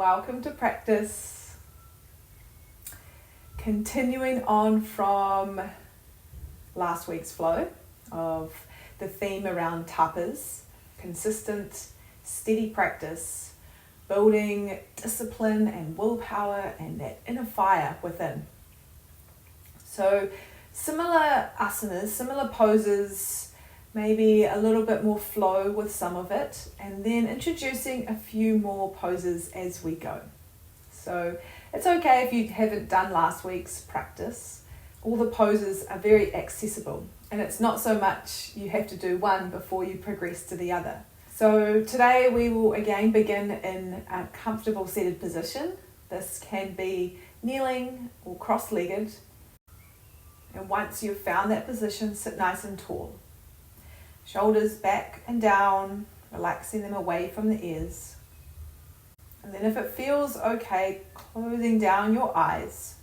Welcome to practice. Continuing on from last week's flow of the theme around tapas, consistent, steady practice, building discipline and willpower and that inner fire within. So similar asanas, similar poses, maybe a little bit more flow with some of it, and then introducing a few more poses as we go. So it's okay if you haven't done last week's practice. All the poses are very accessible, and it's not so much you have to do one before you progress to the other. So today we will again begin in a comfortable seated position. This can be kneeling or cross-legged. And once you've found that position, sit nice and tall. Shoulders back and down, relaxing them away from the ears. And then if it feels okay, closing down your eyes.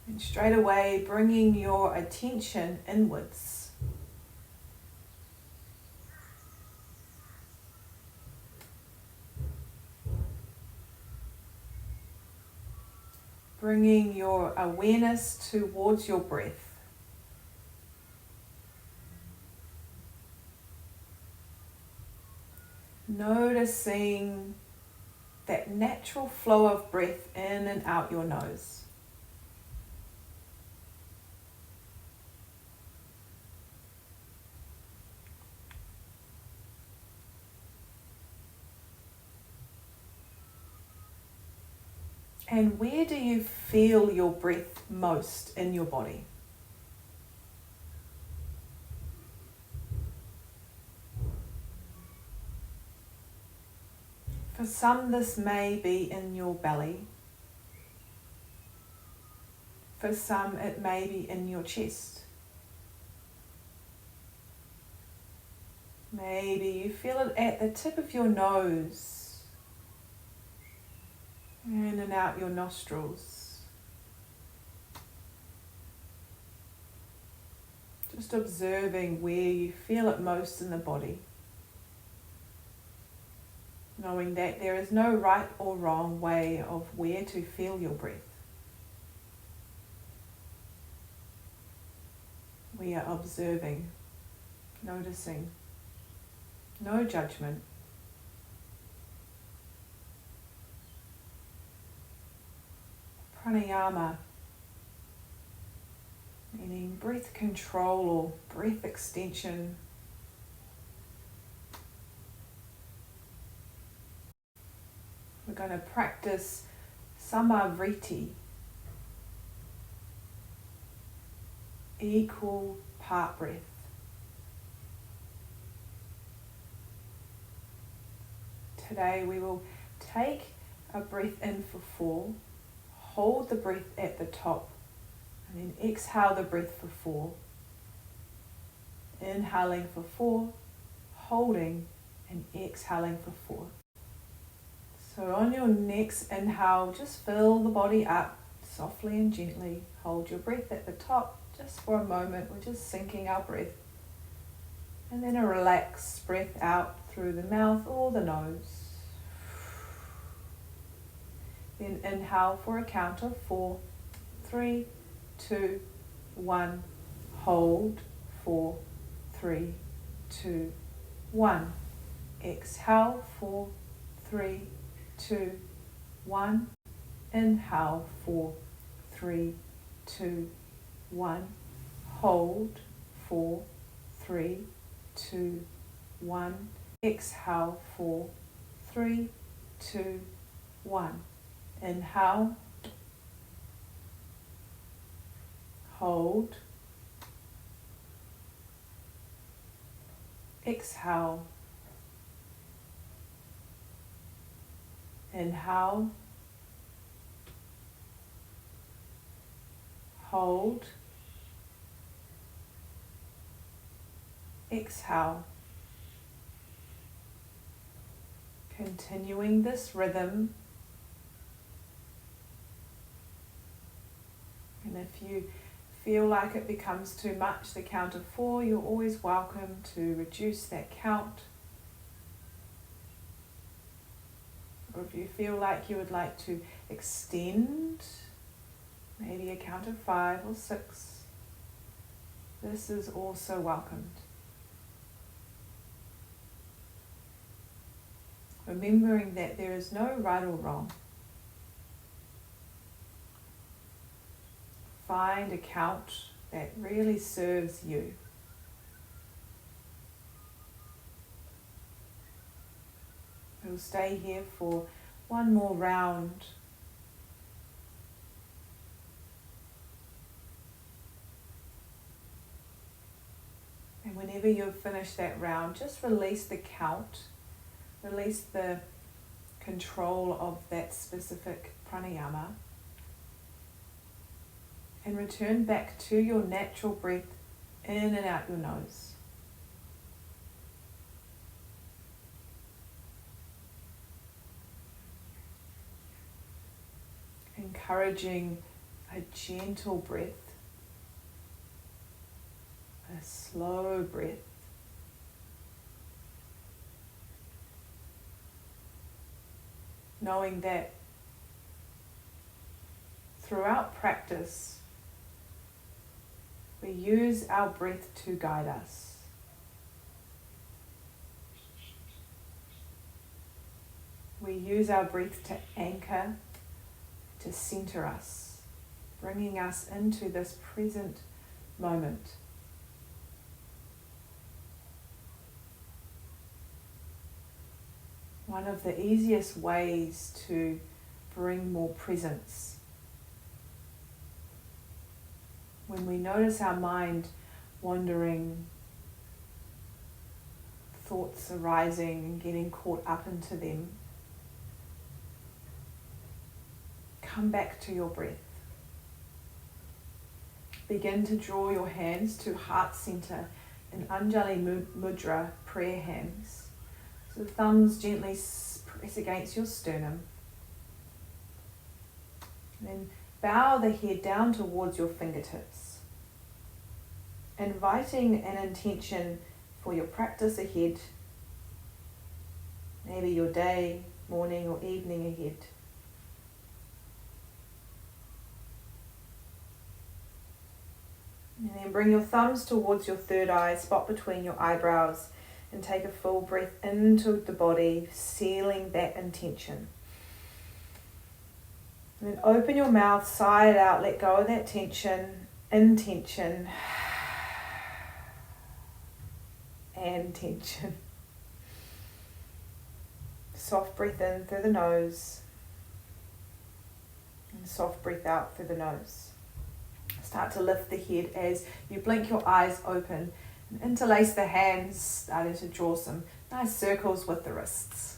And straight away, bringing your attention inwards. Bringing your awareness towards your breath. Noticing that natural flow of breath in and out your nose. And where do you feel your breath most in your body? For some, this may be in your belly. For some, it may be in your chest. Maybe you feel it at the tip of your nose, in and out your nostrils. Just observing where you feel it most in the body. Knowing that there is no right or wrong way of where to feel your breath. We are observing, noticing, no judgment. Pranayama, meaning breath control or breath extension. We're going to practice Samavritti, equal part breath. Today we will take a breath in for 4, hold the breath at the top, and then exhale the breath for 4. Inhaling for 4, holding and exhaling for 4. So on your next inhale, just fill the body up softly and gently. Hold your breath at the top just for a moment. We're just syncing our breath. And then a relaxed breath out through the mouth or the nose. Then inhale for a count of 4, 3, 2, 1. Hold 4, 3, 2, 1. Exhale 4, 3, 2, 1. Inhale 4, 3, 2, 1. Hold 4, 3, 2, 1. Exhale 4, 3, 2, 1. Inhale. Hold. Exhale. Inhale. Hold. Exhale. Continuing this rhythm. And if you feel like it becomes too much, the count of 4, you're always welcome to reduce that count. Or if you feel like you would like to extend, maybe a count of 5 or 6, this is also welcomed. Remembering that there is no right or wrong. Find a count that really serves you. We'll stay here for one more round. And whenever you've finished that round, just release the count. Release the control of that specific pranayama. And return back to your natural breath in and out your nose. Encouraging a gentle breath, a slow breath. Knowing that throughout practice, we use our breath to guide us. We use our breath to anchor, to center us, bringing us into this present moment. One of the easiest ways to bring more presence. When we notice our mind wandering, thoughts arising and getting caught up into them, come back to your breath. Begin to draw your hands to heart center in Anjali Mudra, prayer hands. So the thumbs gently press against your sternum. And then bow the head down towards your fingertips. Inviting an intention for your practice ahead. Maybe your day, morning or evening ahead. And then bring your thumbs towards your third eye, spot between your eyebrows, and take a full breath into the body, sealing that intention. And then open your mouth, sigh it out, let go of that tension, intention, and tension. Soft breath in through the nose, and soft breath out through the nose. Start to lift the head as you blink your eyes open and interlace the hands, starting to draw some nice circles with the wrists.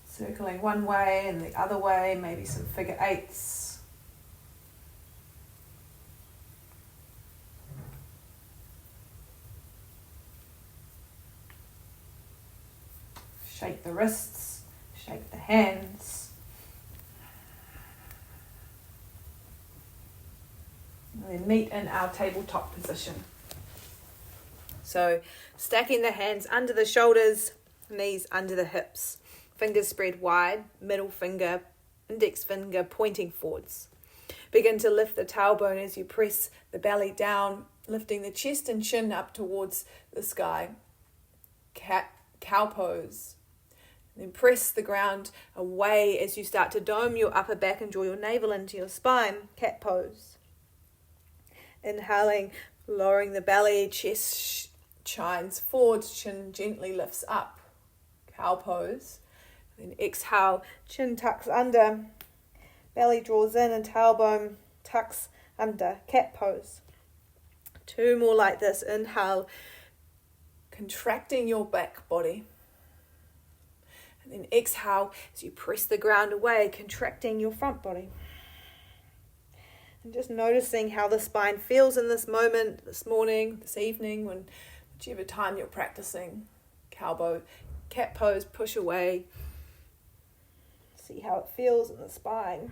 Circling one way and the other way, maybe some figure eights. Shake the wrists, shake the hands. And then meet in our tabletop position. So stacking the hands under the shoulders, knees under the hips, fingers spread wide, middle finger, index finger pointing forwards. Begin to lift the tailbone as you press the belly down, lifting the chest and chin up towards the sky. Cow pose. Then press the ground away as you start to dome your upper back and draw your navel into your spine. Cat pose. Inhaling, lowering the belly, chest shines forward, chin gently lifts up. Cow pose. Then exhale, chin tucks under, belly draws in and tailbone tucks under. Cat pose. 2 more like this. Inhale, contracting your back body. And then exhale as you press the ground away, contracting your front body. And just noticing how the spine feels in this moment, this morning, this evening, whichever time you're practicing. Cat pose, push away. See how it feels in the spine.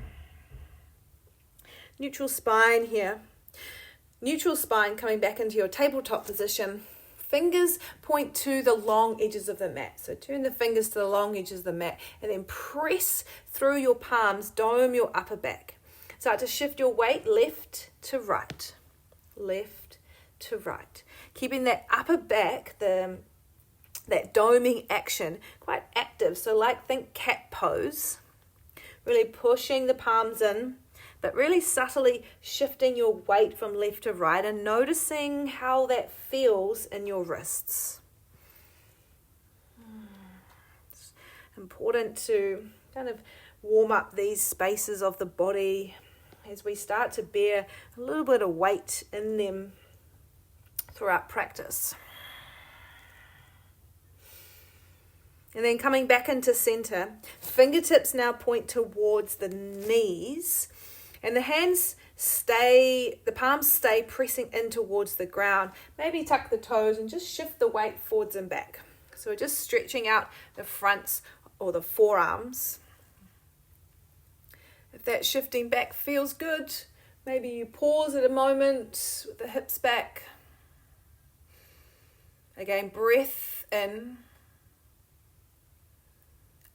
Neutral spine here. Neutral spine coming back into your tabletop position. fingers point to the long edges of the mat. So turn the fingers to the long edges of the mat and then press through your palms, dome your upper back. Start to shift your weight left to right, left to right. Keeping that upper back, that doming action quite active. So think cat pose, really pushing the palms in, but really subtly shifting your weight from left to right and noticing how that feels in your wrists. It's important to kind of warm up these spaces of the body as we start to bear a little bit of weight in them throughout practice. And then coming back into center, fingertips now point towards the knees, and the palms stay pressing in towards the ground. Maybe tuck the toes and just shift the weight forwards and back. So we're just stretching out the fronts or the forearms. If that shifting back feels good, maybe you pause at a moment with the hips back. Again, breath in.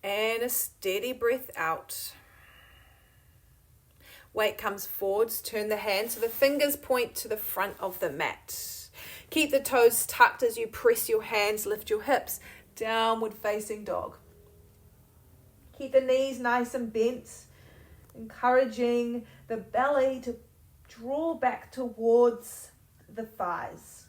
And a steady breath out. Weight comes forwards, turn the hands so the fingers point to the front of the mat. Keep the toes tucked as you press your hands, lift your hips, downward facing dog. Keep the knees nice and bent, encouraging the belly to draw back towards the thighs.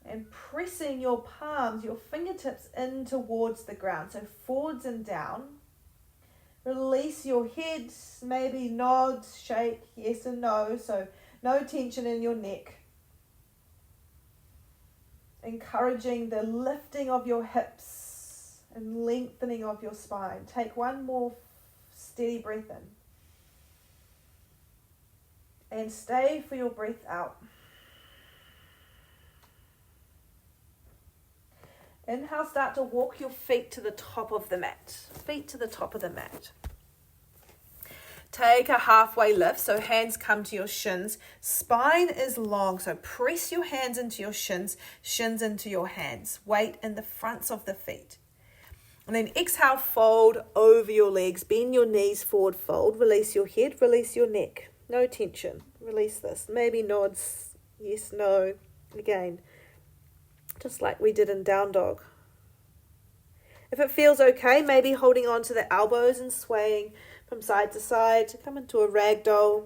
And pressing your palms, your fingertips in towards the ground. So forwards and down. Release your head, maybe nod, shake, yes and no. So no tension in your neck. Encouraging the lifting of your hips and lengthening of your spine. Take one more steady breath in. And stay for your breath out. Inhale, start to walk your feet to the top of the mat. Feet to the top of the mat. Take a halfway lift, so hands come to your shins. Spine is long, so press your hands into your shins, shins into your hands. Weight in the fronts of the feet. And then exhale, fold over your legs. Bend your knees forward, fold. Release your head, release your neck. No tension. Release this. Maybe nods, yes, no. Again. Just like we did in down dog. If it feels okay, maybe holding on to the elbows and swaying from side to side to come into a ragdoll.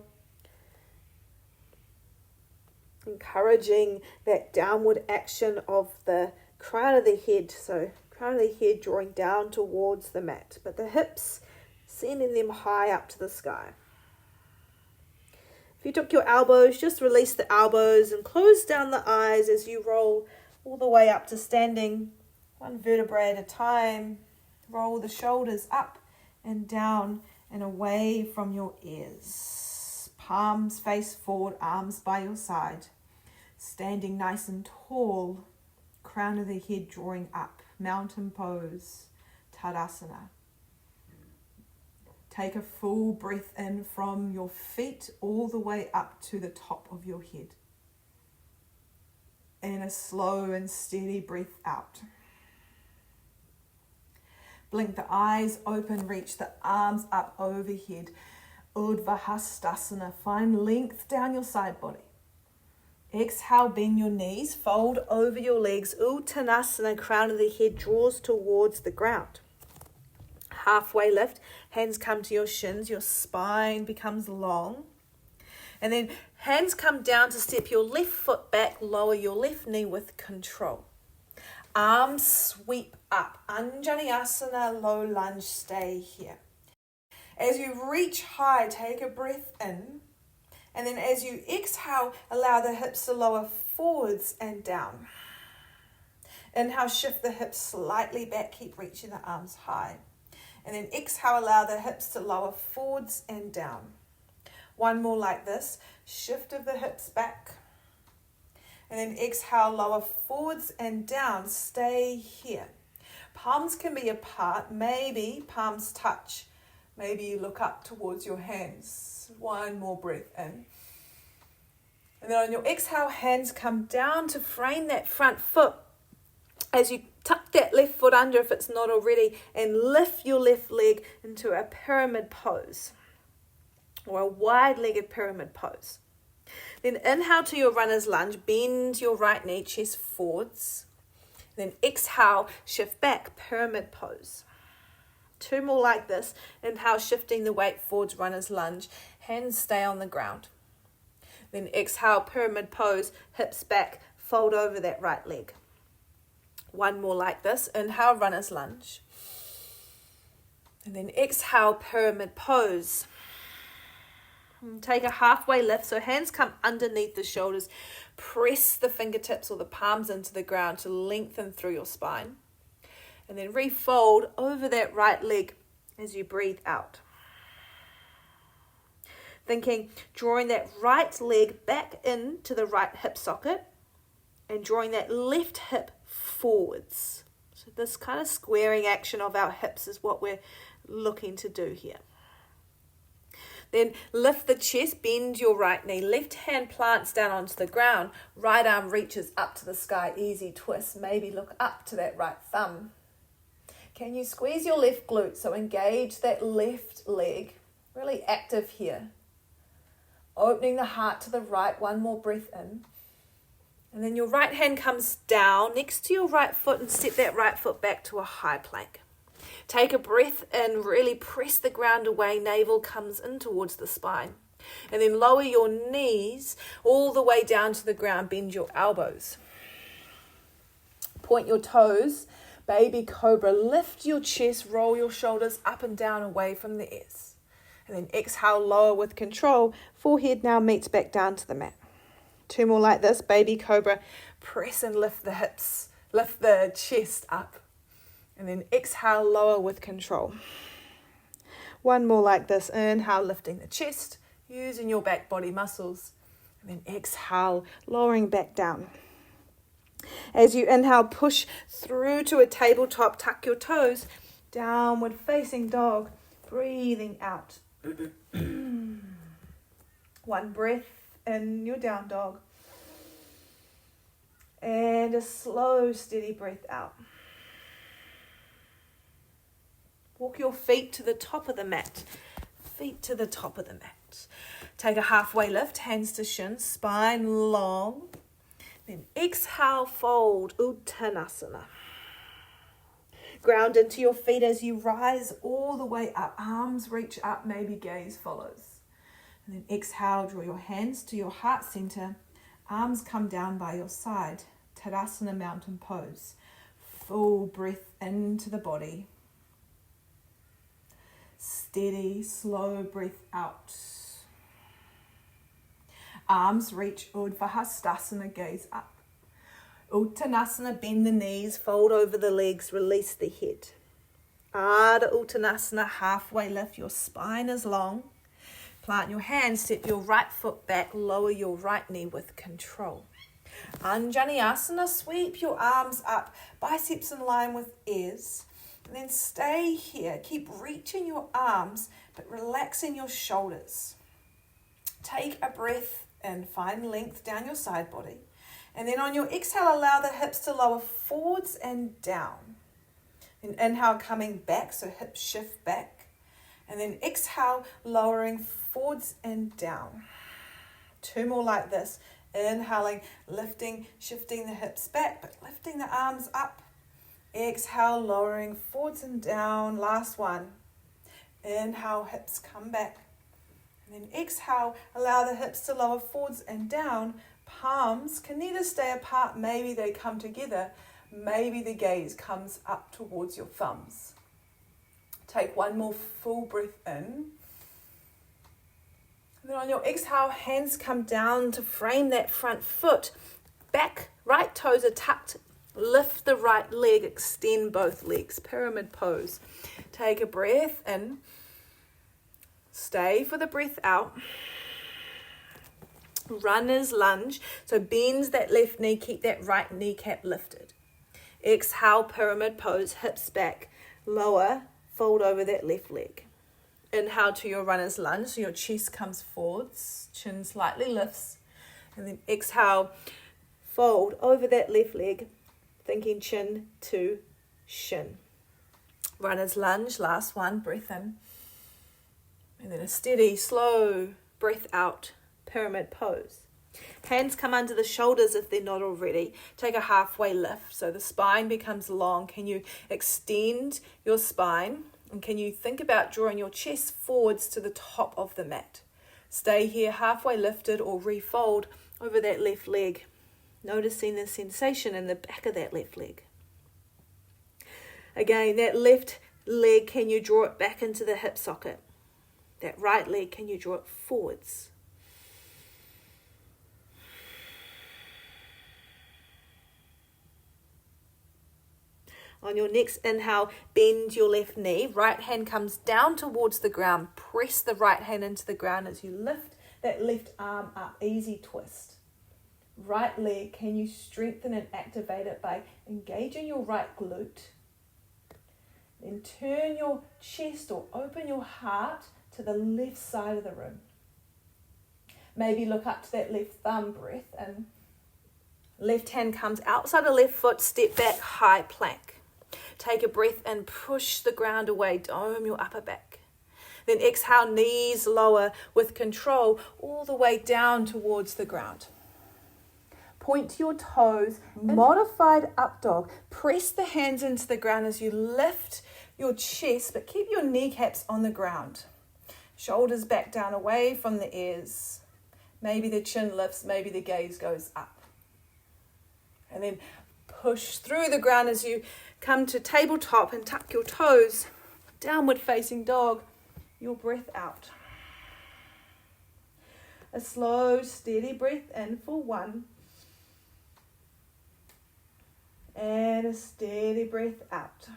Encouraging that downward action of the crown of the head. So crown of the head drawing down towards the mat, but the hips sending them high up to the sky. If you took your elbows, just release the elbows and close down the eyes as you roll all the way up to standing, one vertebrae at a time. Roll the shoulders up and down and away from your ears. Palms face forward, arms by your side. Standing nice and tall, crown of the head drawing up. Mountain pose, Tadasana. Take a full breath in from your feet all the way up to the top of your head. And a slow and steady breath out. Blink the eyes open, reach the arms up overhead. Urdhva Hastasana. Find length down your side body. Exhale, bend your knees, fold over your legs. Uttanasana, crown of the head draws towards the ground. Halfway lift, hands come to your shins, your spine becomes long. And then hands come down to step your left foot back, lower your left knee with control. Arms sweep up. Anjaneyasana, low lunge, stay here. As you reach high, take a breath in. And then as you exhale, allow the hips to lower forwards and down. Inhale, shift the hips slightly back, keep reaching the arms high. And then exhale, allow the hips to lower forwards and down. One more like this. Shift of the hips back. And then exhale, lower forwards and down. Stay here. Palms can be apart. Maybe palms touch. Maybe you look up towards your hands. One more breath in. And then on your exhale, hands come down to frame that front foot as you tuck that left foot under if it's not already, and lift your left leg into a pyramid pose or a wide-legged pyramid pose. Then inhale to your runner's lunge, bend your right knee, chest forwards. Then exhale, shift back, pyramid pose. 2 more like this. Inhale, shifting the weight forwards, runner's lunge. Hands stay on the ground. Then exhale, pyramid pose, hips back, fold over that right leg. 1 more like this. Inhale, runner's lunge. And then exhale, pyramid pose. And take a halfway lift, so hands come underneath the shoulders. Press the fingertips or the palms into the ground to lengthen through your spine. And then refold over that right leg as you breathe out. Thinking, drawing that right leg back into the right hip socket and drawing that left hip forwards. So this kind of squaring action of our hips is what we're looking to do here. Then lift the chest, bend your right knee, left hand plants down onto the ground, right arm reaches up to the sky, easy twist, maybe look up to that right thumb. Can you squeeze your left glute, so engage that left leg, really active here. Opening the heart to the right, 1 more breath in. And then your right hand comes down next to your right foot and step that right foot back to a high plank. Take a breath in, really press the ground away, navel comes in towards the spine. And then lower your knees all the way down to the ground, bend your elbows. Point your toes, baby cobra, lift your chest, roll your shoulders up and down away from the ears. And then exhale, lower with control, forehead now meets back down to the mat. 2 more like this, baby cobra, press and lift the hips, lift the chest up. And then exhale, lower with control. 1 more like this, inhale, lifting the chest, using your back body muscles. And then exhale, lowering back down. As you inhale, push through to a tabletop, tuck your toes, downward facing dog, breathing out. 1 breath in your down dog. And a slow, steady breath out. Walk your feet to the top of the mat. Feet to the top of the mat. Take a halfway lift, hands to shins, spine long. Then exhale, fold, Uttanasana. Ground into your feet as you rise all the way up. Arms reach up, maybe gaze follows. And then exhale, draw your hands to your heart center. Arms come down by your side. Tadasana, mountain pose. Full breath into the body. Steady, slow breath out. Arms reach, Urdhva-hastasana, gaze up. Uttanasana, bend the knees, fold over the legs, release the head. Ardha Uttanasana, halfway lift, your spine is long. Plant your hands, step your right foot back, lower your right knee with control. Anjaneyasana, sweep your arms up, biceps in line with ears. And then stay here. Keep reaching your arms, but relaxing your shoulders. Take a breath and find length down your side body. And then on your exhale, allow the hips to lower forwards and down. Then inhale, coming back, so hips shift back. And then exhale, lowering forwards and down. 2 more like this. Inhaling, lifting, shifting the hips back, but lifting the arms up. Exhale, lowering forwards and down. Last one. Inhale, hips come back. And then exhale, allow the hips to lower forwards and down. Palms can neither stay apart, maybe they come together. Maybe the gaze comes up towards your thumbs. Take 1 more full breath in. And then on your exhale, hands come down to frame that front foot. Back, right toes are tucked. Lift the right leg, extend both legs, pyramid pose. Take a breath in. Stay for the breath out. Runner's lunge, so bends that left knee, keep that right kneecap lifted. Exhale, pyramid pose, hips back, lower, fold over that left leg. Inhale to your runner's lunge, so your chest comes forwards, chin slightly lifts. And then exhale, fold over that left leg, thinking chin to shin. Runner's lunge, last one, breath in. And then a steady, slow breath out, pyramid pose. Hands come under the shoulders if they're not already. Take a halfway lift so the spine becomes long. Can you extend your spine? And can you think about drawing your chest forwards to the top of the mat? Stay here halfway lifted or refold over that left leg. Noticing the sensation in the back of that left leg. Again, that left leg, can you draw it back into the hip socket? That right leg, can you draw it forwards? On your next inhale, bend your left knee. Right hand comes down towards the ground. Press the right hand into the ground as you lift that left arm up. Easy twist. Right leg, can you strengthen and activate it by engaging your right glute? Then turn your chest or open your heart to the left side of the room. Maybe look up to that left thumb, breath in. Left hand comes outside the left foot, step back, high plank. Take a breath and push the ground away, dome your upper back. Then exhale, knees lower with control all the way down towards the ground. Point to your toes, modified up dog. Press the hands into the ground as you lift your chest, but keep your kneecaps on the ground. Shoulders back down away from the ears. Maybe the chin lifts, maybe the gaze goes up. And then push through the ground as you come to tabletop and tuck your toes. Downward facing dog. Your breath out. A slow, steady breath in for 1. And a steady breath out.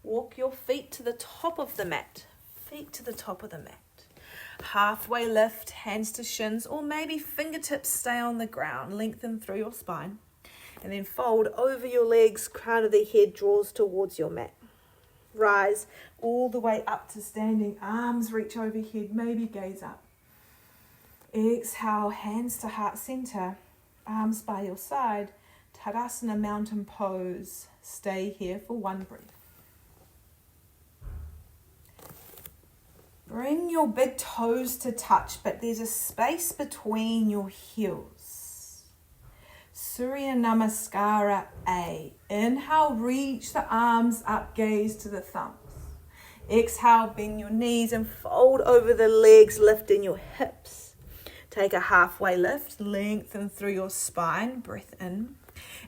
Walk your feet to the top of the mat. Feet to the top of the mat. Halfway lift, hands to shins, or maybe fingertips stay on the ground. Lengthen through your spine. And then fold over your legs, crown of the head draws towards your mat. Rise all the way up to standing. Arms reach overhead, maybe gaze up. Exhale, hands to heart center. Arms by your side. Tadasana mountain pose. Stay here for 1 breath. Bring your big toes to touch, but there's a space between your heels. Surya Namaskara A. Inhale, reach the arms up, gaze to the thumbs. Exhale, bend your knees and fold over the legs, lifting your hips. Take a halfway lift, lengthen through your spine, breath in.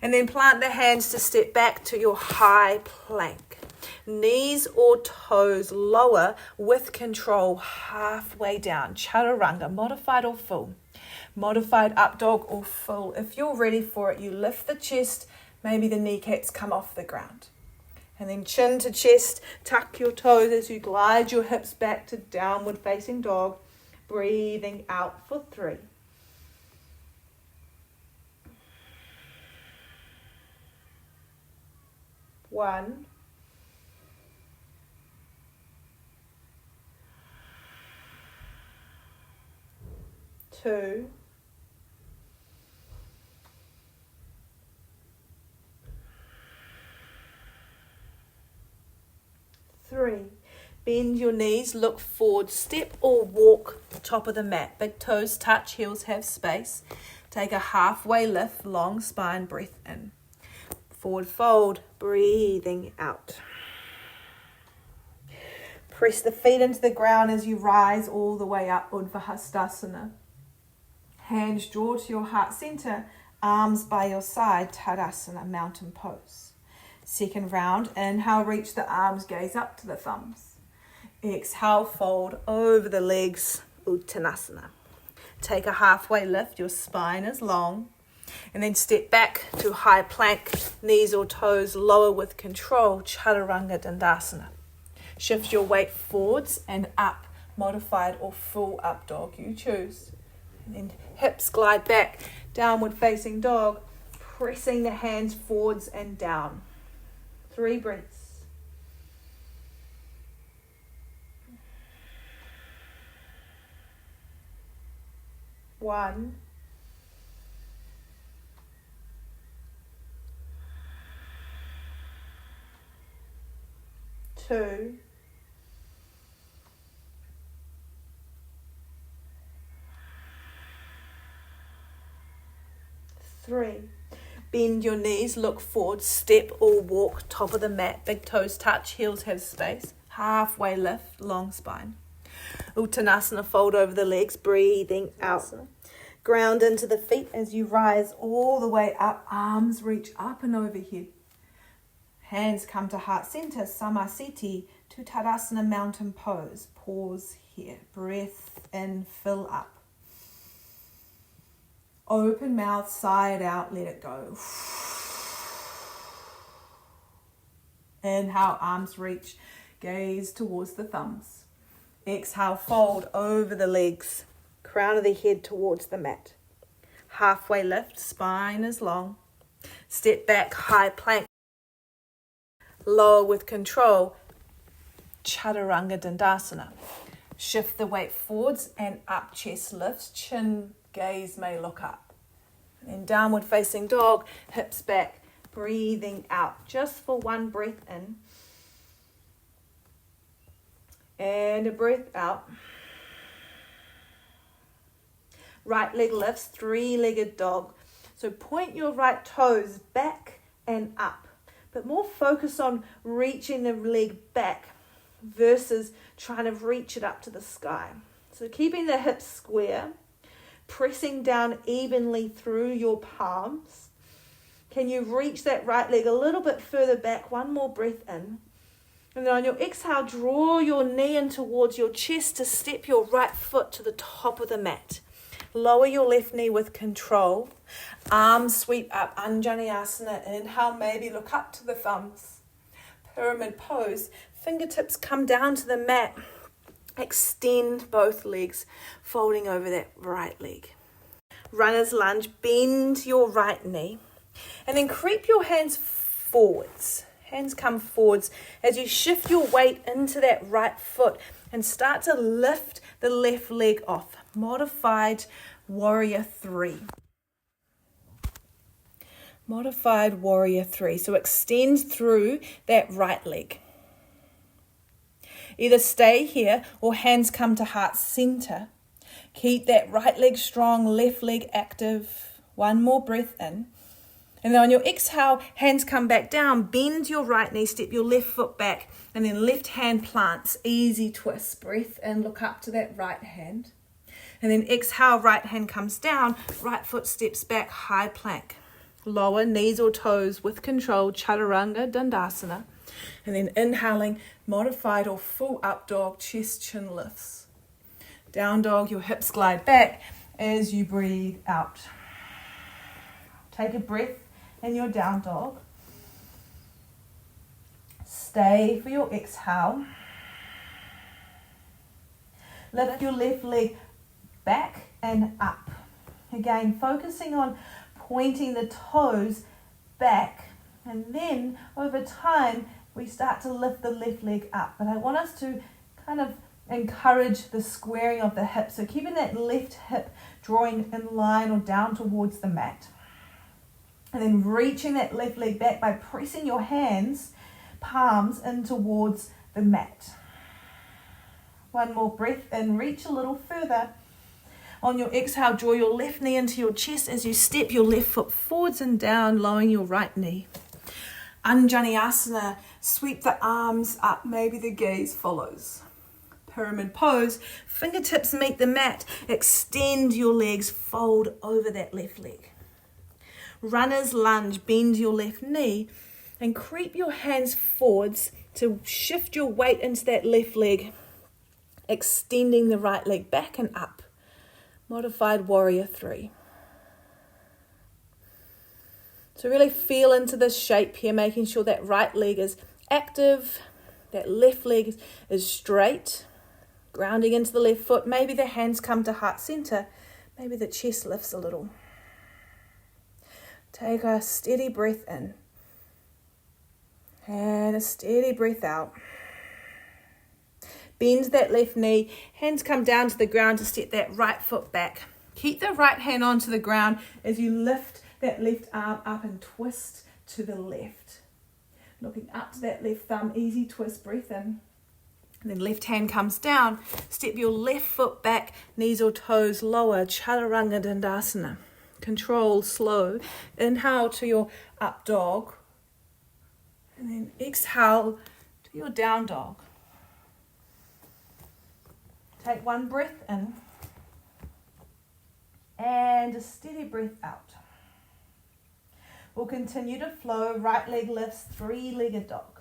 And then plant the hands to step back to your high plank. Knees or toes lower with control, halfway down. Chaturanga, modified or full. Modified up dog or full. If you're ready for it, you lift the chest, maybe the kneecaps come off the ground. And then chin to chest, tuck your toes as you glide your hips back to downward facing dog. Breathing out for 3. 1. 2. 3. Bend your knees, look forward, step or walk top of the mat. Big toes touch, heels have space. Take a halfway lift, long spine, breath in. Forward fold, breathing out. Press the feet into the ground as you rise all the way up, Urdhva Hastasana. Hands draw to your heart center, arms by your side, Tadasana, mountain pose. Second round, inhale, reach the arms, gaze up to the thumbs. Exhale, fold over the legs, Uttanasana. Take a halfway lift, your spine is long. And then step back to high plank, knees or toes lower with control, Chaturanga Dandasana. Shift your weight forwards and up, modified or full up dog, you choose. And then hips glide back, downward facing dog, pressing the hands forwards and down. 3 breaths. 1, 2, 3. Bend your knees, look forward, step or walk, top of the mat, big toes touch, heels have space, halfway lift, long spine. Uttanasana, fold over the legs, breathing out. Ground into the feet as you rise all the way up, arms reach up and overhead. Hands come to heart center, Samavritti to Tadasana, mountain pose. Pause here, breath in, fill up. Open mouth, sigh it out, let it go. Inhale, arms reach, gaze towards the thumbs. Exhale, fold over the legs, crown of the head towards the mat. Halfway lift, spine is long. Step back, high plank. Lower with control, Chaturanga Dandasana. Shift the weight forwards and up, chest lifts, chin, gaze may look up. And downward facing dog, hips back, breathing out. Just for one breath in. And a breath out. Right leg lifts, three-legged dog. So point your right toes back and up. But more focus on reaching the leg back versus trying to reach it up to the sky. So keeping the hips square, pressing down evenly through your palms. Can you reach that right leg a little bit further back? One more breath in. And then on your exhale, draw your knee in towards your chest to step your right foot to the top of the mat. Lower your left knee with control. Arms sweep up, Anjaneyasana. Inhale, maybe look up to the thumbs. Pyramid pose. Fingertips come down to the mat. Extend both legs, folding over that right leg. Runner's lunge, bend your right knee. And then creep your hands forwards. Hands come forwards as you shift your weight into that right foot and start to lift the left leg off. Modified warrior 3. Modified warrior 3. So extend through that right leg. Either stay here or hands come to heart center. Keep that right leg strong, left leg active. One more breath in. And then on your exhale, hands come back down. Bend your right knee, step your left foot back. And then left hand plants, easy twist. Breath in, look up to that right hand. And then exhale, right hand comes down. Right foot steps back, high plank. Lower knees or toes with control, Chaturanga Dandasana. And then inhaling, modified or full up dog, chest, chin lifts. Down dog, your hips glide back as you breathe out. Take a breath in your down dog. Stay for your exhale. Lift your left leg back and up. Again, focusing on pointing the toes back, and then over time we start to lift the left leg up. But I want us to kind of encourage the squaring of the hip, so keeping that left hip drawing in line or down towards the mat. And then reaching that left leg back by pressing your hands, palms in towards the mat. One more breath in, reach a little further. On your exhale, draw your left knee into your chest as you step your left foot forwards and down, lowering your right knee. Anjaneyasana, sweep the arms up, maybe the gaze follows. Pyramid pose, fingertips meet the mat, extend your legs, fold over that left leg. Runner's lunge, bend your left knee and creep your hands forwards to shift your weight into that left leg, extending the right leg back and up. Modified warrior 3. So really feel into this shape here, making sure that right leg is active, that left leg is straight, grounding into the left foot. Maybe the hands come to heart center, maybe the chest lifts a little. Take a steady breath in and a steady breath out. Bend that left knee, hands come down to the ground to step that right foot back. Keep the right hand onto the ground as you lift that left arm up and twist to the left. Looking up to that left thumb, easy twist, breath in. And then left hand comes down. Step your left foot back, knees or toes lower, Chaturanga Dandasana. Control, slow. Inhale to your up dog. And then exhale to your down dog. Take one breath in. And a steady breath out. We'll continue to flow. Right leg lifts, three-legged dog.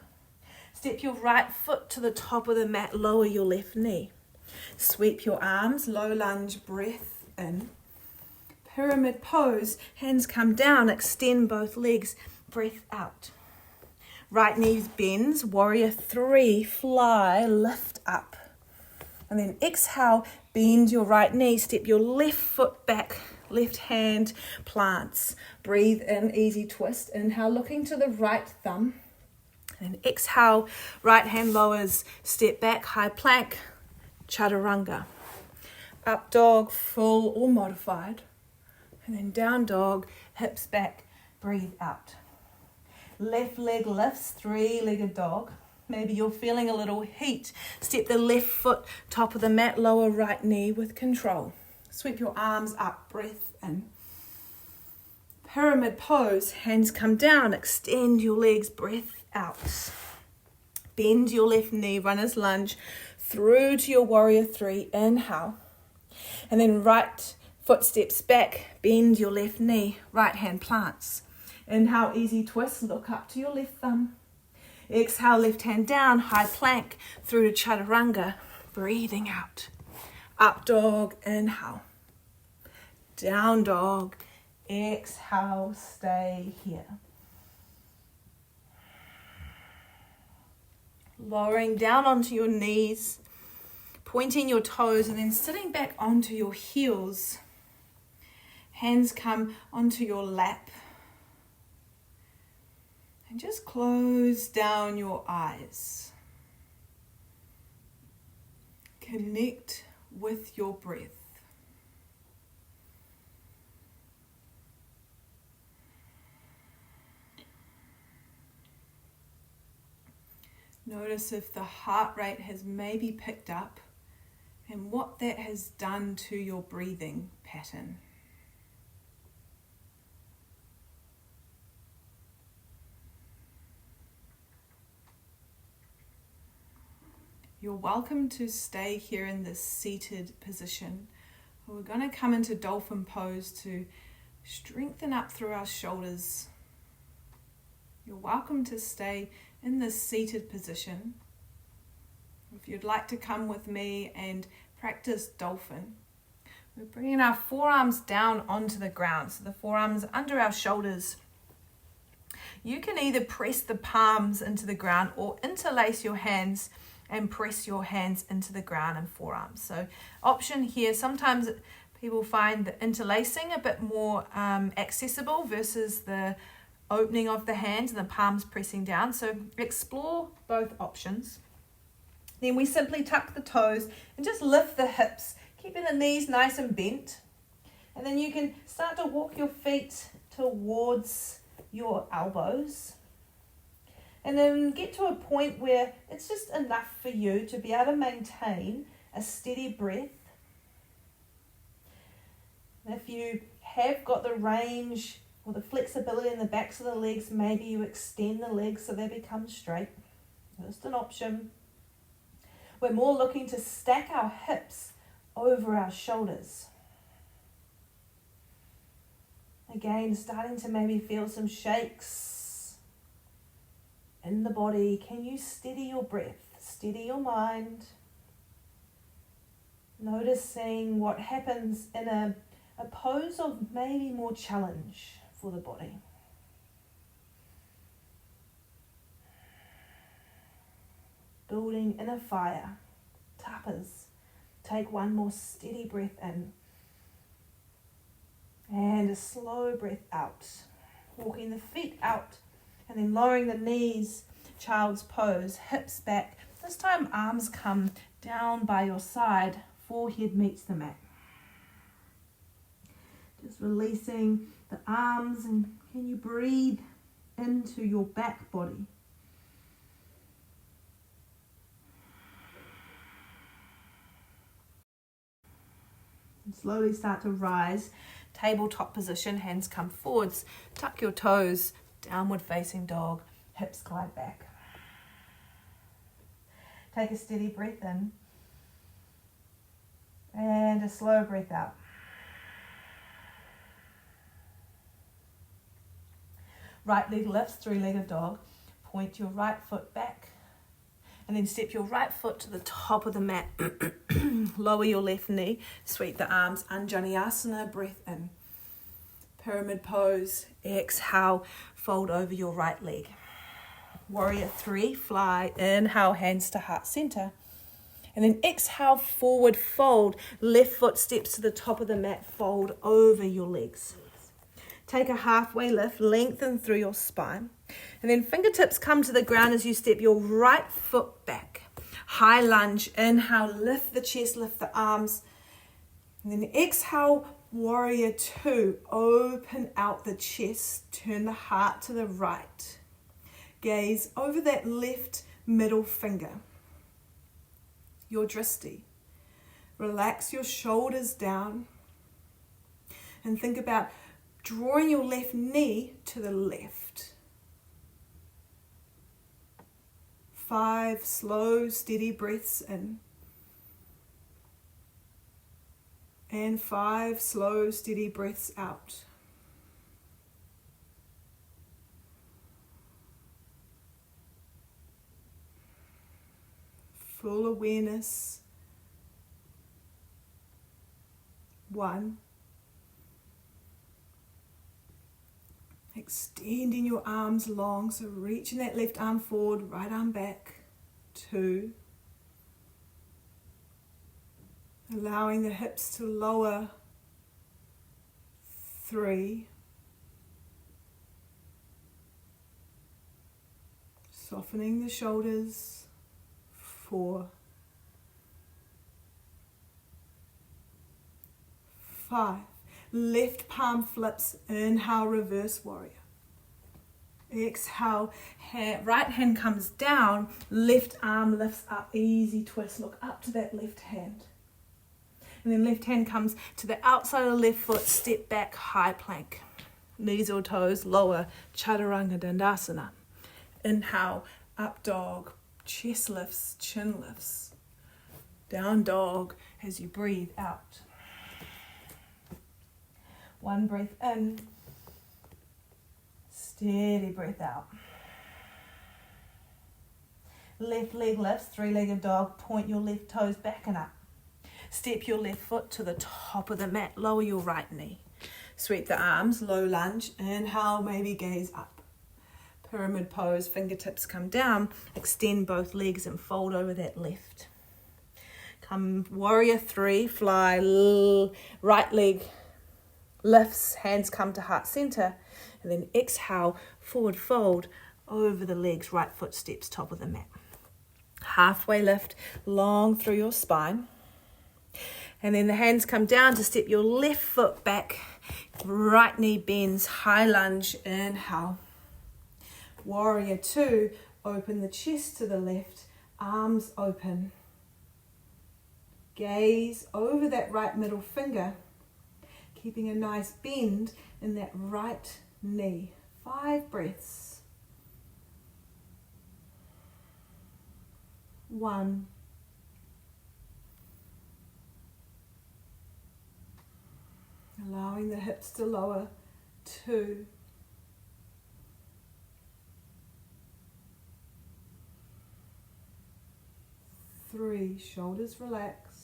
Step your right foot to the top of the mat, lower your left knee. Sweep your arms, low lunge, breath in. Pyramid pose, hands come down, extend both legs, breath out. Right knee bends, warrior three, fly, lift up. And then exhale, bend your right knee, step your left foot back, left hand plants. Breathe in, easy twist. Inhale, looking to the right thumb. And then exhale, right hand lowers, step back, high plank, chaturanga. Up dog, full or modified. And then down dog, hips back, breathe out. Left leg lifts, three-legged dog. Maybe you're feeling a little heat. Step the left foot, top of the mat, lower right knee with control. Sweep your arms up, breath in. Pyramid pose, hands come down, extend your legs, breath out. Bend your left knee, runner's lunge, through to your warrior three, inhale. And then right foot steps back, bend your left knee, right hand plants. Inhale, easy twist, look up to your left thumb. Exhale, left hand down, high plank, through to chaturanga, breathing out. Up dog, inhale. Down dog, exhale, stay here. Lowering down onto your knees, pointing your toes, and then sitting back onto your heels. Hands come onto your lap. And just close down your eyes. Connect with your breath. Notice if the heart rate has maybe picked up and what that has done to your breathing pattern. You're welcome to stay here in this seated position. We're going to come into dolphin pose to strengthen up through our shoulders. You're welcome to stay in this seated position. If you'd like to come with me and practice dolphin, we're bringing our forearms down onto the ground. So the forearms under our shoulders. You can either press the palms into the ground or interlace your hands and press your hands into the ground and forearms. So option here, sometimes people find the interlacing a bit more accessible versus the opening of the hands and the palms pressing down. So explore both options. Then we simply tuck the toes and just lift the hips, keeping the knees nice and bent. And then you can start to walk your feet towards your elbows. And then get to a point where it's just enough for you to be able to maintain a steady breath. And if you have got the range or the flexibility in the backs of the legs, maybe you extend the legs so they become straight. Just an option. We're more looking to stack our hips over our shoulders. Again, starting to maybe feel some shakes in the body. Can you steady your breath, steady your mind? Noticing what happens in a pose of maybe more challenge for the body. Building inner fire. Tapas. Take one more steady breath in. And a slow breath out. Walking the feet out. And then lowering the knees, child's pose, hips back. This time arms come down by your side, forehead meets the mat. Just releasing the arms, and can you breathe into your back body? And slowly start to rise. Tabletop position, hands come forwards. Tuck your toes, downward facing dog, hips glide back. Take a steady breath in and a slow breath out. Right leg lifts, three-legged dog. Point your right foot back and then step your right foot to the top of the mat. Lower your left knee, sweep the arms, Anjaneyasana, breath in. Pyramid pose, exhale, fold over your right leg. Warrior 3, fly, inhale, hands to heart center. And then exhale, forward fold, left foot steps to the top of the mat, fold over your legs. Take a halfway lift, lengthen through your spine. And then fingertips come to the ground as you step your right foot back. High lunge, inhale, lift the chest, lift the arms. And then exhale, warrior 2, open out the chest, turn the heart to the right. Gaze over that left middle finger, your dristi. Relax your shoulders down and think about drawing your left knee to the left. 5 slow, steady breaths in. And 5 slow, steady breaths out. Full awareness. 1. Extending your arms long, so reaching that left arm forward, right arm back. 2. Allowing the hips to lower. 3. Softening the shoulders. 4. 5. Left palm flips, inhale, reverse warrior. Exhale, right hand comes down, left arm lifts up, easy twist, look up to that left hand. And then left hand comes to the outside of the left foot, step back, high plank. Knees or toes lower, Chaturanga Dandasana. Inhale, up dog, chest lifts, chin lifts. Down dog as you breathe out. 1 breath in, steady breath out. Left leg lifts, three-legged dog, point your left toes back and up. Step your left foot to the top of the mat, lower your right knee. Sweep the arms, low lunge, inhale, maybe gaze up. Pyramid pose, fingertips come down, extend both legs and fold over that left. Come warrior 3, fly, right leg lifts, hands come to heart center, and then exhale, forward fold over the legs, right foot steps top of the mat. Halfway lift, long through your spine. And then the hands come down to step your left foot back, right knee bends, high lunge, inhale. Warrior 2, open the chest to the left, arms open. Gaze over that right middle finger, keeping a nice bend in that right knee. 5 breaths. 1. Allowing the hips to lower. 2. 3. Shoulders relaxed.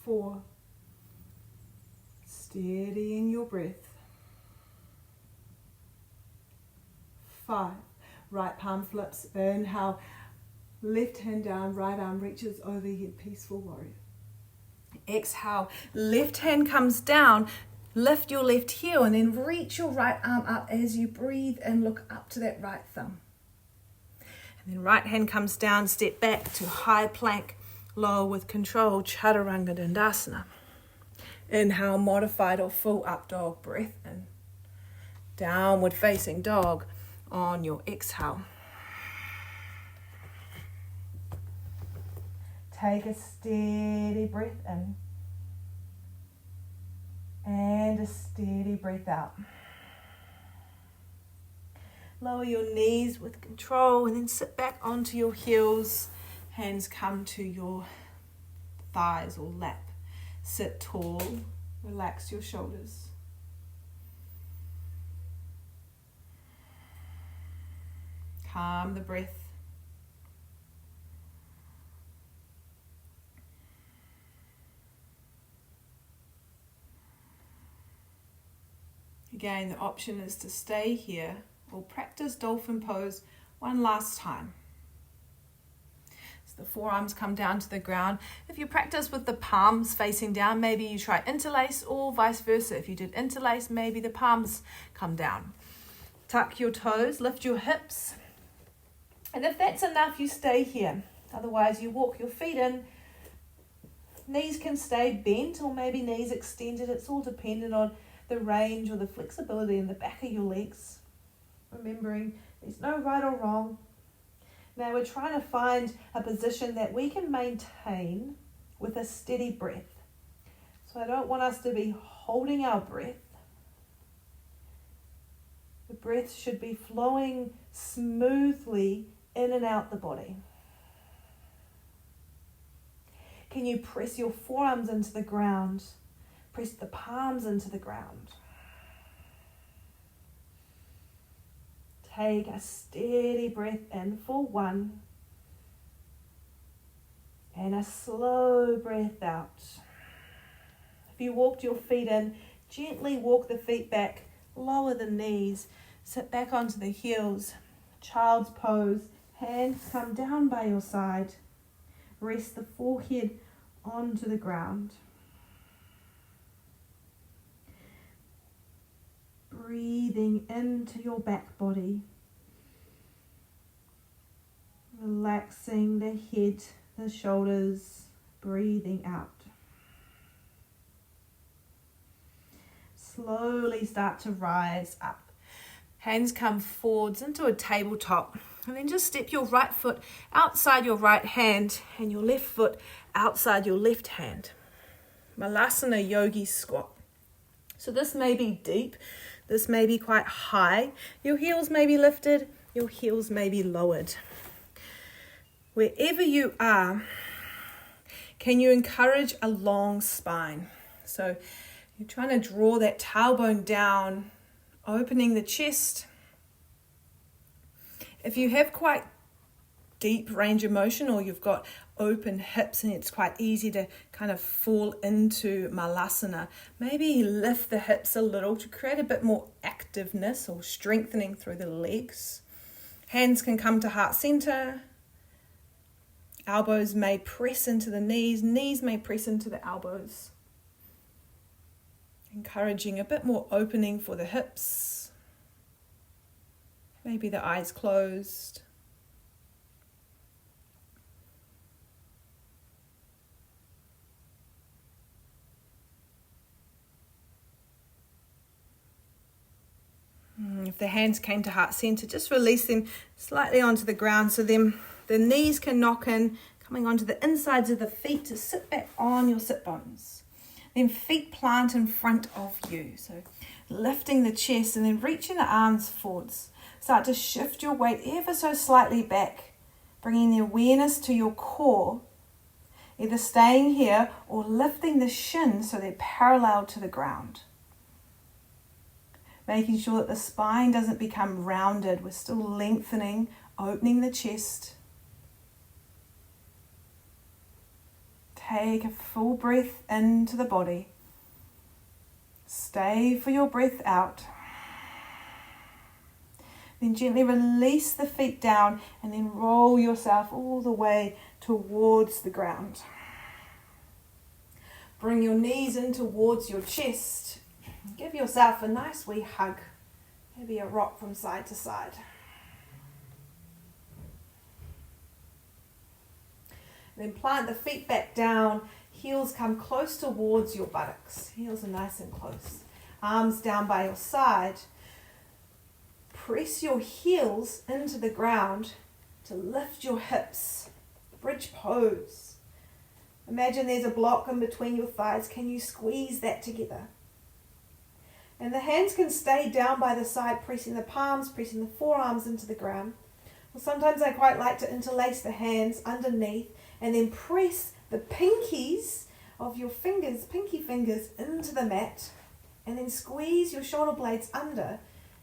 4. Steadying your breath. 5. Right palm flips, inhale, left hand down, right arm reaches overhead, peaceful warrior. Exhale, left hand comes down, lift your left heel and then reach your right arm up as you breathe and look up to that right thumb. And then right hand comes down, step back to high plank, Lower with control, Chaturanga Dandasana. Inhale, modified or full up dog breath in. Downward facing dog on your exhale. Take a steady breath in and a steady breath out. Lower your knees with control and then sit back onto your heels. Hands come to your thighs or lap. Sit tall, relax your shoulders. Calm the breath. Again, the option is to stay here or practice dolphin pose one last time. So the forearms come down to the ground. If you practice with the palms facing down, maybe you try interlace or vice versa. If you did interlace, maybe the palms come down. Tuck your toes, lift your hips. And if that's enough, you stay here. Otherwise, you walk your feet in. Knees can stay bent or maybe knees extended. It's all dependent on the range or the flexibility in the back of your legs. Remembering there's no right or wrong. Now we're trying to find a position that we can maintain with a steady breath. So I don't want us to be holding our breath. The breath should be flowing smoothly in and out the body. Can you press your forearms into the ground? Press the palms into the ground. Take a steady breath in for 1. And a slow breath out. If you walked your feet in, gently walk the feet back, lower the knees, sit back onto the heels, child's pose, hands come down by your side. Rest the forehead onto the ground. Breathing into your back body. Relaxing the head, the shoulders, breathing out. Slowly start to rise up. Hands come forwards into a tabletop. And then just step your right foot outside your right hand and your left foot outside your left hand. Malasana Yogi Squat. So this may be deep. This may be quite high. Your heels may be lifted. Your heels may be lowered. Wherever you are, can you encourage a long spine? So you're trying to draw that tailbone down, opening the chest. If you have quite deep range of motion or you've got open hips and it's quite easy to kind of fall into malasana, maybe lift the hips a little to create a bit more activeness or strengthening through the legs. Hands can come to heart center. Elbows may press into the knees. Knees may press into the elbows. Encouraging a bit more opening for the hips. Maybe the eyes closed. If the hands came to heart center, just release them slightly onto the ground so then the knees can knock in, coming onto the insides of the feet to sit back on your sit bones. Then feet plant in front of you. So lifting the chest and then reaching the arms forwards. Start to shift your weight ever so slightly back, bringing the awareness to your core, either staying here or lifting the shins so they're parallel to the ground. Making sure that the spine doesn't become rounded. We're still lengthening, opening the chest. Take a full breath into the body. Stay for your breath out. Then gently release the feet down and then roll yourself all the way towards the ground. Bring your knees in towards your chest. Give yourself a nice wee hug. Maybe a rock from side to side. Then plant the feet back down, heels come close towards your buttocks. Heels are nice and close. Arms down by your side. Press your heels into the ground to lift your hips. Bridge pose. Imagine there's a block in between your thighs. Can you squeeze that together? And the hands can stay down by the side, pressing the palms, pressing the forearms into the ground. Well, sometimes I quite like to interlace the hands underneath and then press the pinkies of your fingers, pinky fingers, into the mat, and then squeeze your shoulder blades under.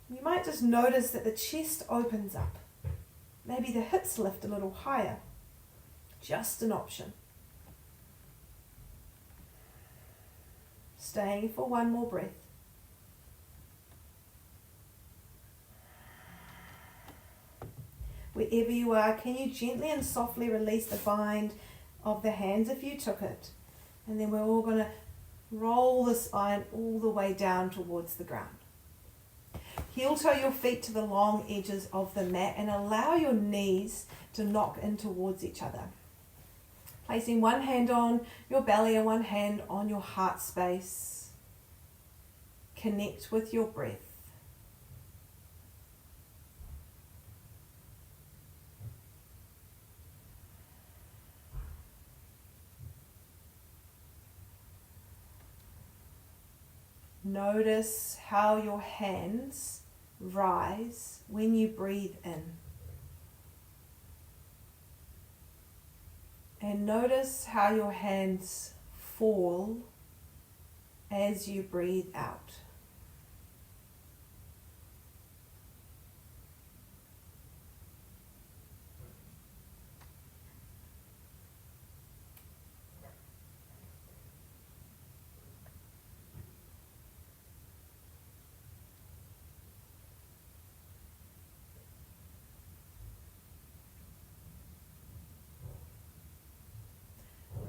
You might just notice that the chest opens up. Maybe the hips lift a little higher. Just an option. Staying for one more breath. Wherever you are, can you gently and softly release the bind of the hands if you took it? And then we're all going to roll the spine all the way down towards the ground. Heel toe your feet to the long edges of the mat and allow your knees to knock in towards each other. Placing one hand on your belly and one hand on your heart space. Connect with your breath. Notice how your hands rise when you breathe in. And notice how your hands fall as you breathe out.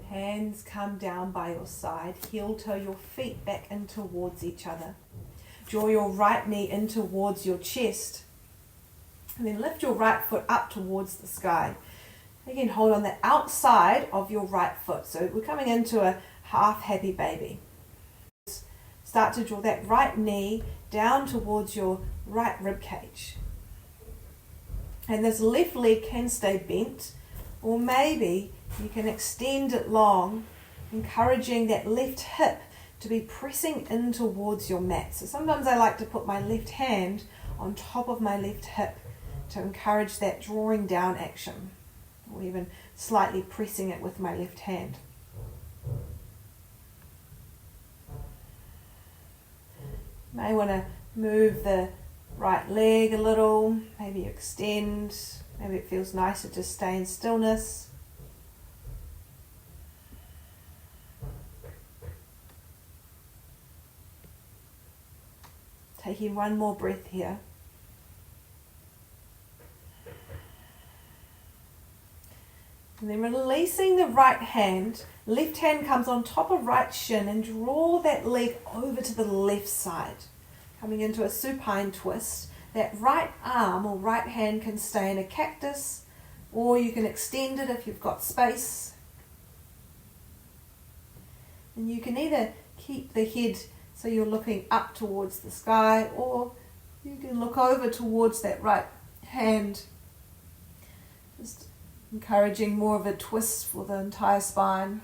Hands come down by your side, heel toe your feet back in towards each other. Draw your right knee in towards your chest. And then lift your right foot up towards the sky. Again, hold on the outside of your right foot. So we're coming into a half happy baby. Start to draw that right knee down towards your right rib cage. And this left leg can stay bent, or maybe you can extend it long, encouraging that left hip to be pressing in towards your mat. So sometimes I like to put my left hand on top of my left hip to encourage that drawing down action, or even slightly pressing it with my left hand. You may want to move the right leg a little, maybe extend, maybe it feels nice to just stay in stillness. Taking one more breath here. And then releasing the right hand, left hand comes on top of right shin and draw that leg over to the left side. Coming into a supine twist. That right arm or right hand can stay in a cactus, or you can extend it if you've got space. And you can either keep the head so you're looking up towards the sky, or you can look over towards that right hand. Just encouraging more of a twist for the entire spine.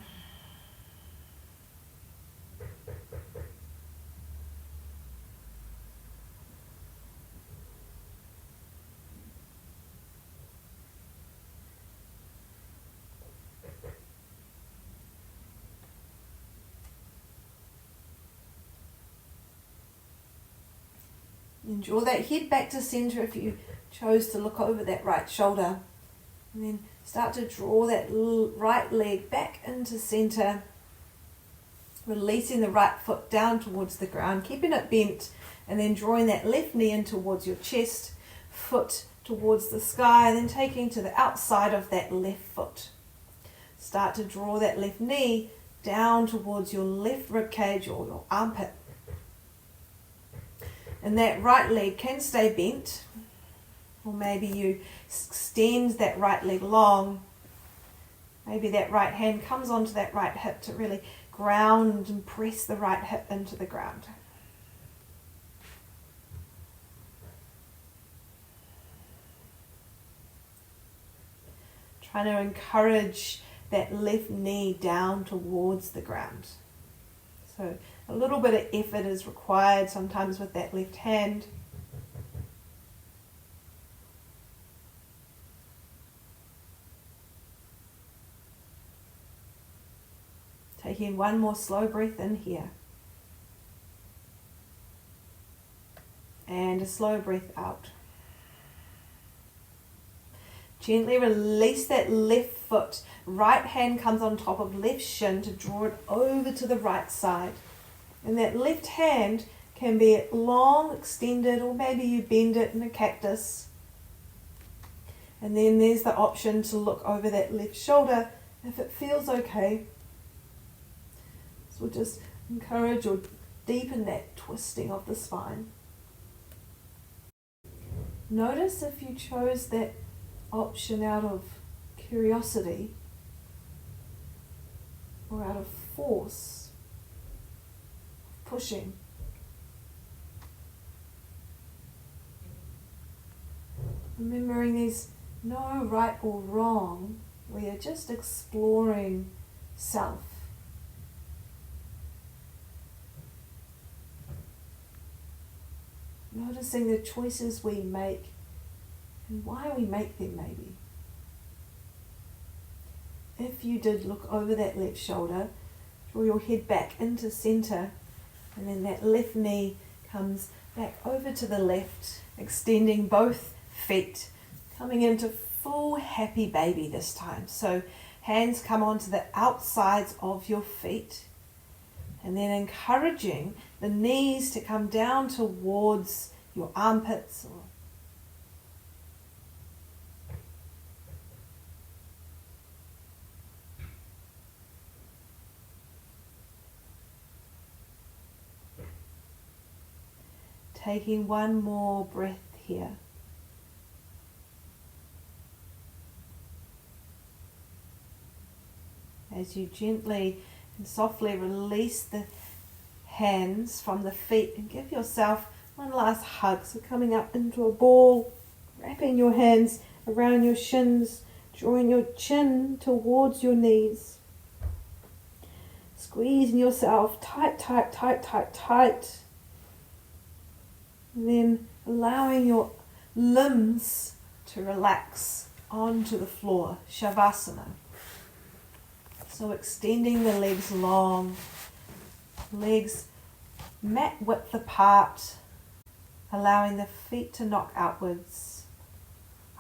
And draw that head back to center if you chose to look over that right shoulder. And then start to draw that right leg back into center. Releasing the right foot down towards the ground, keeping it bent, and then drawing that left knee in towards your chest, foot towards the sky, and then taking to the outside of that left foot. Start to draw that left knee down towards your left rib cage or your armpit. And that right leg can stay bent, or maybe you extend that right leg long Maybe that right hand comes onto that right hip to really ground and press the right hip into the ground. Trying to encourage that left knee down towards the ground. So a little bit of effort is required sometimes with that left hand. Taking one more slow breath in here. And a slow breath out. Gently release that left foot. Right hand comes on top of left shin to draw it over to the right side. And that left hand can be long, extended, or maybe you bend it in a cactus. And then there's the option to look over that left shoulder if it feels okay. So just encourage or deepen that twisting of the spine. Notice if you chose that option out of curiosity or out of force, pushing. Remembering there's no right or wrong, we are just exploring self. Noticing the choices we make and why we make them maybe. If you did look over that left shoulder, draw your head back into center, and then that left knee comes back over to the left, extending both feet, coming into full happy baby this time. So hands come onto the outsides of your feet, and then encouraging the knees to come down towards your armpits. Taking one more breath here. As you gently and softly release the hands from the feet and give yourself one last hug. So coming up into a ball, wrapping your hands around your shins, drawing your chin towards your knees. Squeezing yourself tight, tight, tight, tight, tight. And then allowing your limbs to relax onto the floor, Shavasana. So extending the legs long, legs mat width apart, allowing the feet to knock outwards,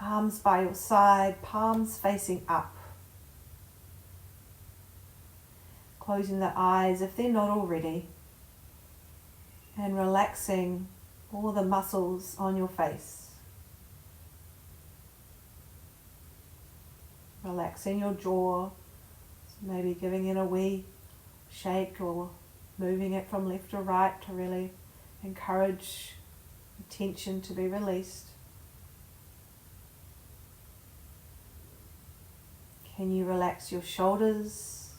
arms by your side, palms facing up. Closing the eyes if they're not already, and relaxing all the muscles on your face. Relaxing your jaw, so maybe giving it a wee shake or moving it from left to right to really encourage the tension to be released. Can you relax your shoulders,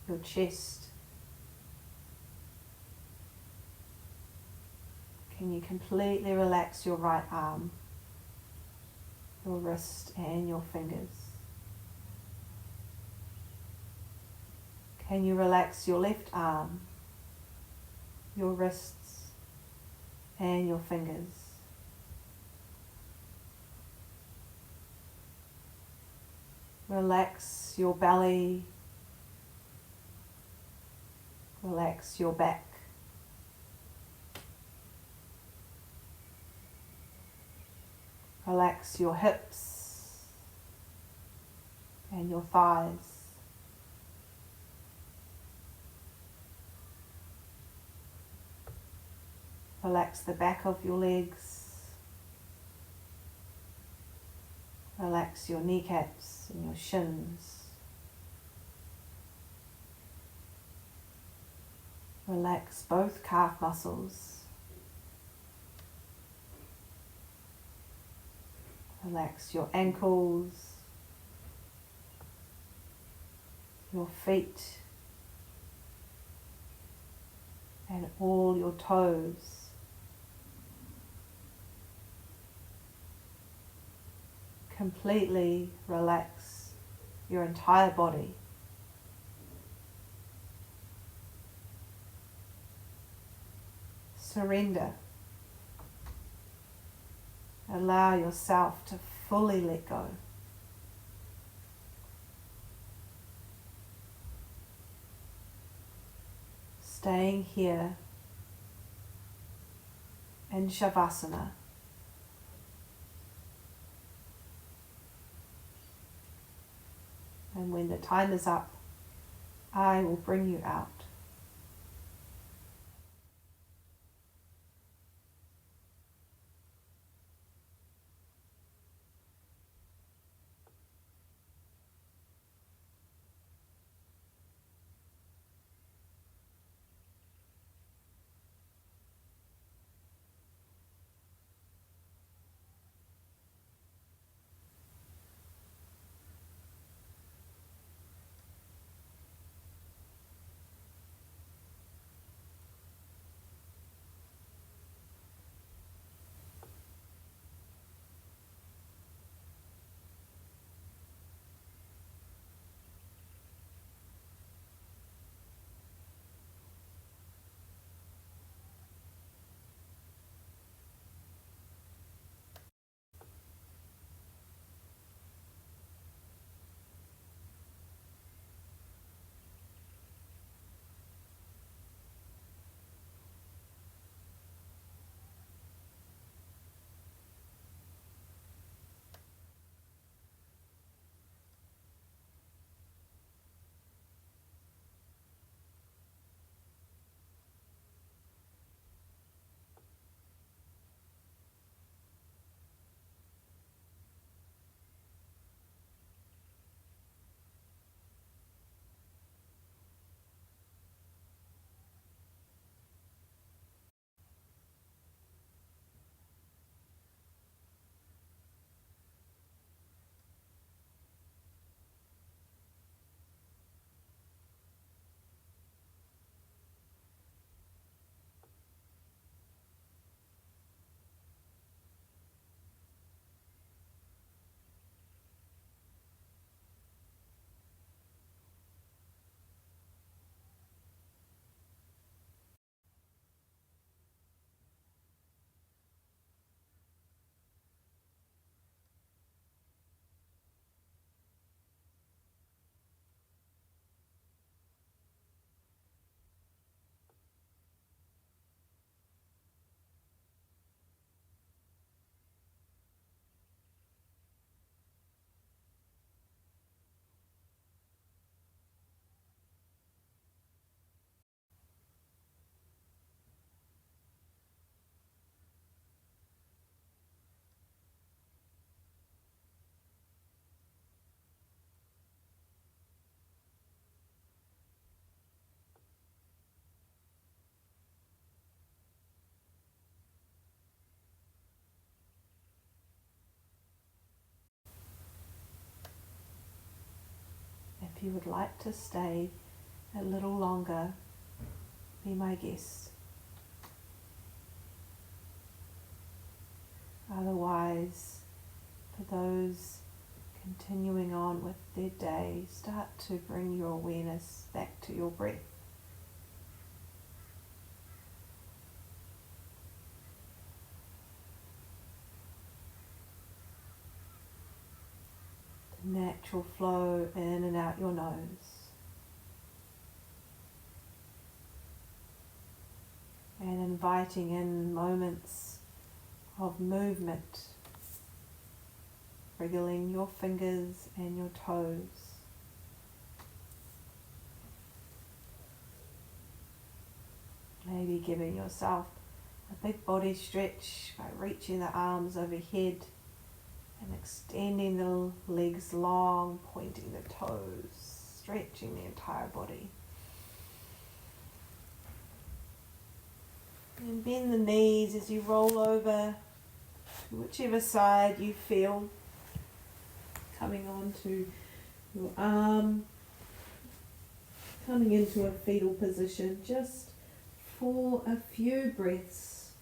your chest? Can you completely relax your right arm, your wrist and your fingers? Can you relax your left arm, your wrists and your fingers? Relax your belly, relax your back. Relax your hips and your thighs. Relax the back of your legs. Relax your kneecaps and your shins. Relax both calf muscles. Relax your ankles, your feet, and all your toes. Completely relax your entire body. Surrender. Allow yourself to fully let go. Staying here in Shavasana. And when the time is up, I will bring you out. If you would like to stay a little longer, be my guest. Otherwise, for those continuing on with their day, start to bring your awareness back to your breath. The natural flow in and out your nose. And inviting in moments of movement, wriggling your fingers and your toes. Maybe giving yourself a big body stretch by reaching the arms overhead and extending the legs long, pointing the toes, stretching the entire body. And bend the knees as you roll over to whichever side you feel, coming onto your arm coming into a fetal position just for a few breaths.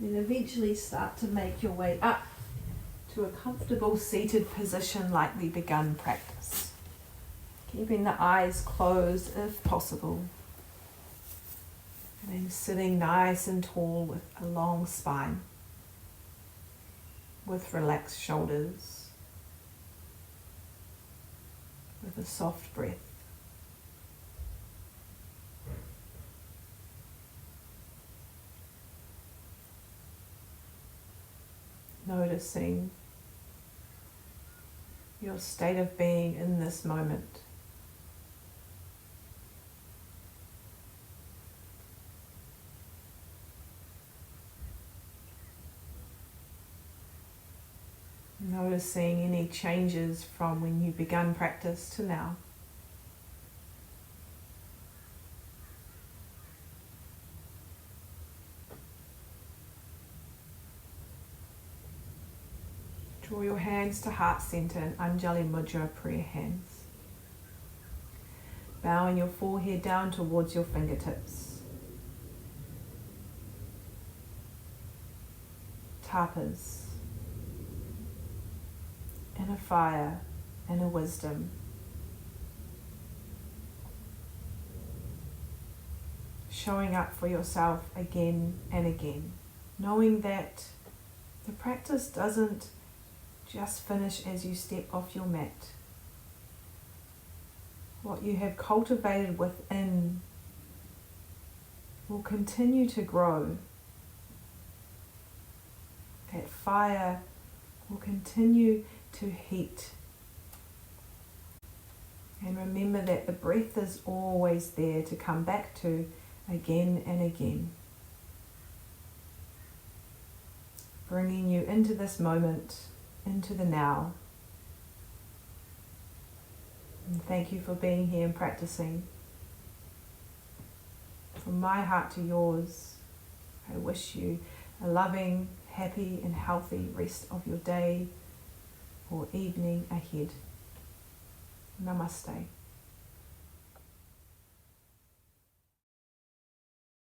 And eventually start to make your way up to a comfortable seated position like we began practice. Keeping the eyes closed if possible. And then sitting nice and tall with a long spine, with relaxed shoulders, with a soft breath. Noticing your state of being in this moment. Noticing any changes from when you began practice to now. Draw your hands to heart center in Anjali Mudra, prayer hands. Bowing your forehead down towards your fingertips. Tapas. Inner fire, inner wisdom. Showing up for yourself again and again. Knowing that the practice doesn't just finish as you step off your mat. What you have cultivated within will continue to grow. That fire will continue to heat. And remember that the breath is always there to come back to again and again. Bringing you into this moment, into the now. And thank you for being here and practicing. From my heart to yours, I wish you a loving, happy and healthy rest of your day or evening ahead. Namaste.